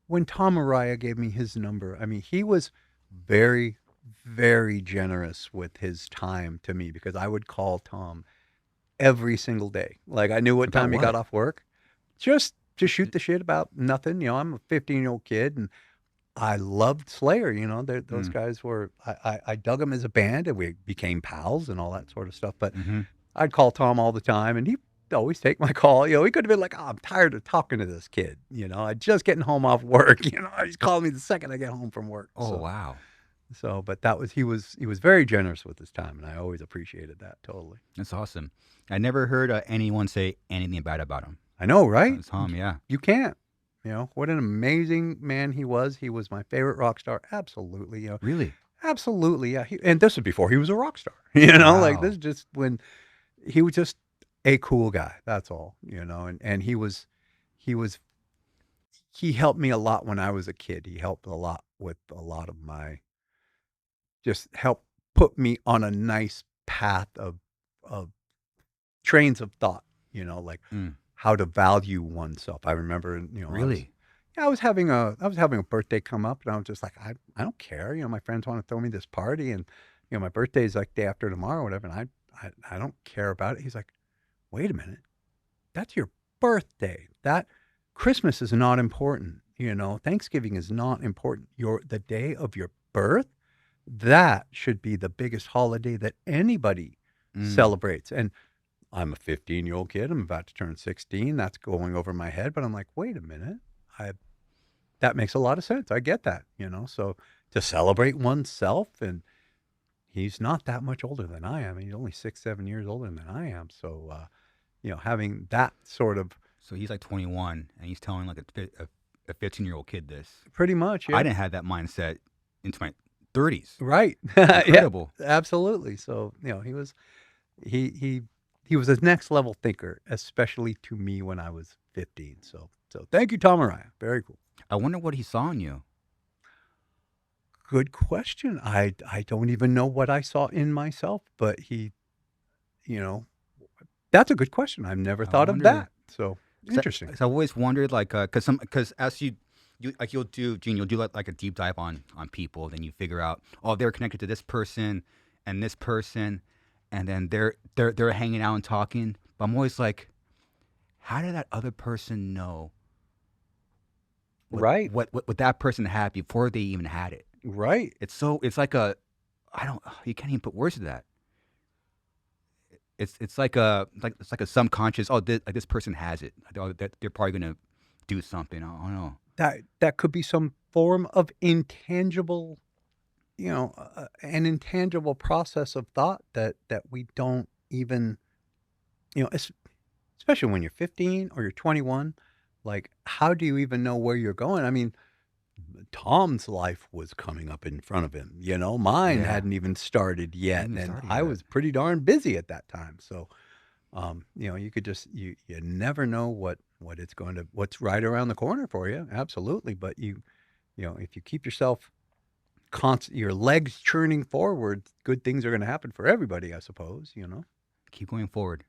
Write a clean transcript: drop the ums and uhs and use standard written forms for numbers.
when Tom Araya gave me his number, I mean, he was very, very generous with his time to me because I would call Tom every single day. Like I knew what About time he got what? off work, just to shoot the shit about nothing. I'm a 15-year-old kid, and I loved Slayer. Those Mm, guys were. I dug them as a band, and we became pals and all that sort of stuff. But mm-hmm. I'd call Tom all the time, and he'd always take my call. He could have been like, "Oh, I'm tired of talking to this kid." I'm just getting home off work. He's calling me the second I get home from work. Oh, wow. But he was very generous with his time, and I always appreciated that totally. That's awesome. I never heard anyone say anything bad about him. I know, right? Tom, yeah. You can't. What an amazing man he was. He was my favorite rock star. Absolutely. Really? Absolutely. Yeah. And this was before he was a rock star. Like this Wow. is just when he was just a cool guy. That's all. And he helped me a lot when I was a kid. He helped a lot with a lot of my just help put me on a nice path of trains of thought, like Mm, how to value oneself. I remember, really? I was having a birthday come up, and I was just like, I don't care. My friends want to throw me this party, and my birthday is like day after tomorrow, or whatever, and I don't care about it. He's like, wait a minute, that's your birthday. That Christmas is not important. Thanksgiving is not important. The day of your birth, that should be the biggest holiday that anybody Mm. celebrates. And I'm a 15-year-old kid. I'm about to turn 16. That's going over my head, but I'm like, wait a minute. I That makes a lot of sense. I get that. So to celebrate oneself, and he's not that much older than I am. He's only 6, 7 years older than I am. So having that sort of So he's like 21, and he's telling like a 15-year-old kid this. pretty much, I yeah, didn't have that mindset into my 30s. right, yeah, Incredible. absolutely. So he he was a next level thinker, especially to me when I was 15. So thank you, Tom Araya. Very cool. I wonder what he saw in you. Good question. I don't even know what I saw in myself, but you know, that's a good question. I've never I thought of wonder. that. So Cause interesting. 'cause I always wondered, like, cause as you like you'll do, Gene, you'll do like a deep dive on people, then you figure out, oh, they're connected to this person, and then they're hanging out and talking. But I'm always like, how did that other person know Right. what that person had before they even had it? Right. It's like a, I don't, you can't even put words to that. It's like a subconscious. Oh, this person has it. Oh, that they're probably gonna do something. I don't know. That could be some form of intangible, an intangible process of thought that we don't even, es especially when you're 15 or you're 21, like, how do you even know where you're going? I mean, Tom's life was coming up in front of him, mine Yeah, hadn't even started I yet, haven't even and started I yet. was pretty darn busy at that time. So, you could just you never know what's right around the corner for you. Absolutely, but if you keep yourself your legs churning forward, good things are going to happen for everybody, I suppose. Keep going forward.